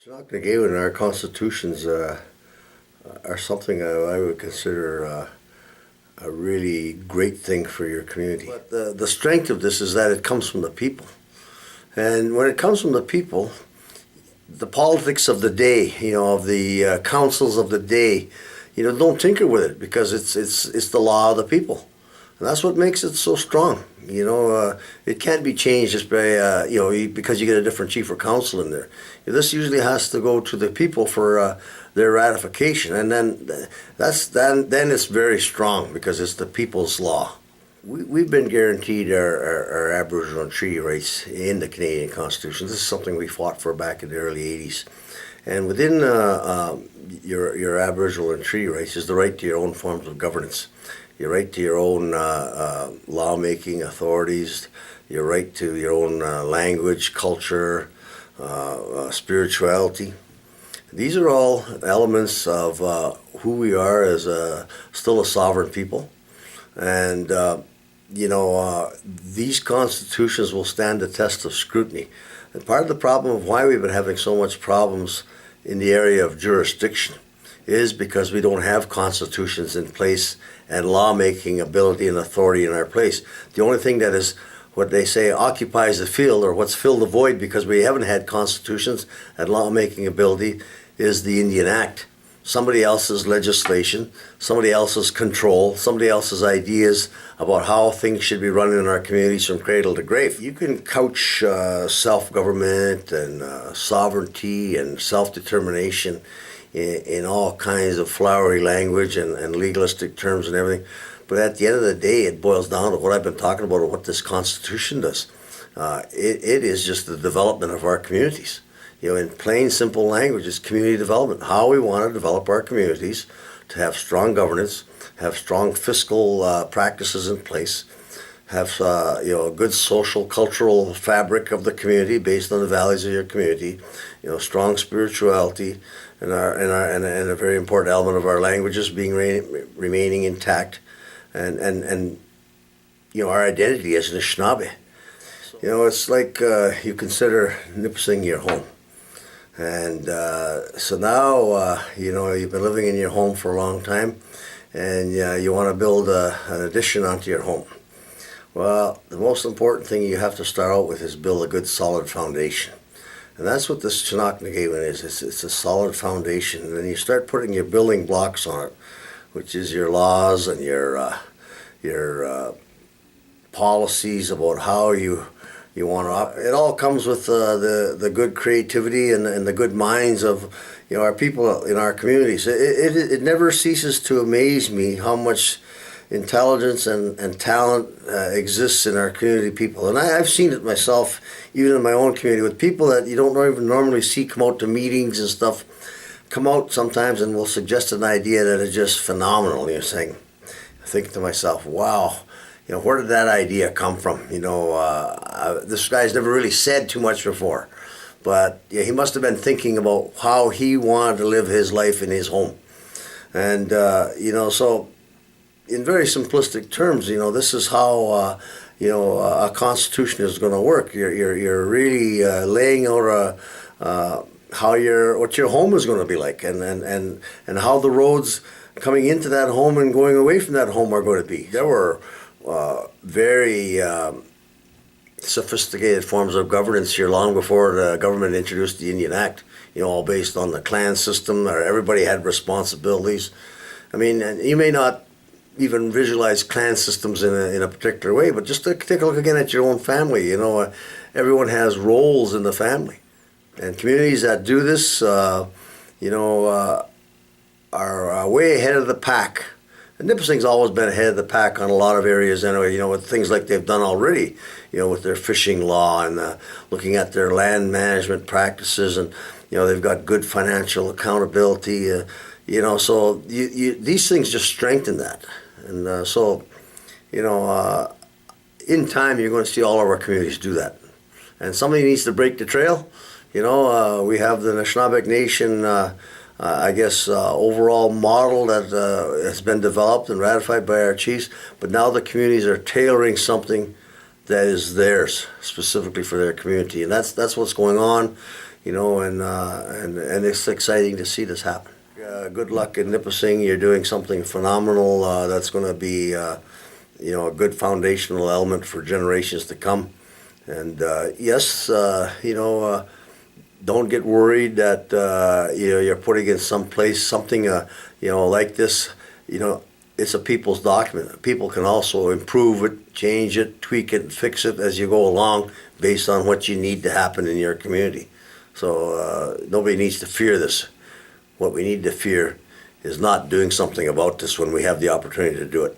Chincoteague and our constitutions are something I would consider a really great thing for your community. But the strength of this is that it comes from the people. And when it comes from the people, the politics of the day, of the councils of the day, don't tinker with it because it's the law of the people. And that's what makes it so strong. It can't be changed just by, because you get a different chief or council in there. This usually has to go to the people for their ratification. And then then it's very strong because it's the people's law. We've been guaranteed our Aboriginal and treaty rights in the Canadian Constitution. This is something we fought for back in the early 80s. And within your Aboriginal and treaty rights is the right to your own forms of governance, your right to your own lawmaking authorities, your right to your own language, culture, spirituality. These are all elements of who we are as still a sovereign people. And, these constitutions will stand the test of scrutiny. And part of the problem of why we've been having so much problems in the area of jurisdiction is because we don't have constitutions in place and lawmaking ability and authority in our place. The only thing that is what they say occupies the field, or what's filled the void because we haven't had constitutions and lawmaking ability, is the Indian Act. Somebody else's legislation, somebody else's control, somebody else's ideas about how things should be run in our communities from cradle to grave. You can couch self-government and sovereignty and self-determination in all kinds of flowery language and legalistic terms and everything. But at the end of the day, it boils down to what I've been talking about, or what this Constitution does. It is just the development of our communities. In plain, simple language, it's community development. How we want to develop our communities to have strong governance, have strong fiscal practices in place, have a good social, cultural fabric of the community based on the values of your community, strong spirituality, and a very important element of our languages remaining intact, and our identity as an Anishinaabe. It's like you consider Nipissing your home. And so now, you've been living in your home for a long time, and you want to build an addition onto your home. Well, the most important thing you have to start out with is build a good solid foundation. And that's what this Chincoteague is. It's a solid foundation. And then you start putting your building blocks on it, which is your laws and your policies about how you want to. It all comes with the good creativity and the good minds of our people in our communities. It never ceases to amaze me how much intelligence and talent exists in our community people. And I've seen it myself, even in my own community, with people that you don't even normally see come out to meetings and stuff, come out sometimes and will suggest an idea that is just phenomenal. You're saying, I think to myself, wow, where did that idea come from? This guy's never really said too much before, but he must have been thinking about how he wanted to live his life in his home. And, so in very simplistic terms, this is how, a constitution is going to work. You're really laying out what your home is going to be like, and how the roads coming into that home and going away from that home are going to be. There were very sophisticated forms of governance here long before the government introduced the Indian Act, all based on the clan system, or everybody had responsibilities. I mean, and you may not even visualize clan systems in a particular way, but just take a look again at your own family. Everyone has roles in the family. And communities that do this, are way ahead of the pack. And Nipissing's always been ahead of the pack on a lot of areas anyway, with things like they've done already, with their fishing law and looking at their land management practices, and, they've got good financial accountability, so these things just strengthen that. And in time you're going to see all of our communities do that. And somebody needs to break the trail. We have the Anishinaabe Nation overall model that has been developed and ratified by our chiefs, but now the communities are tailoring something that is theirs specifically for their community, and that's what's going on. and it's exciting to see this happen. Good luck in Nipissing. You're doing something phenomenal. That's going to be, a good foundational element for generations to come. And yes, don't get worried that you're putting in some place something like this. It's a people's document. People can also improve it, change it, tweak it, and fix it as you go along based on what you need to happen in your community. So nobody needs to fear this. What we need to fear is not doing something about this when we have the opportunity to do it.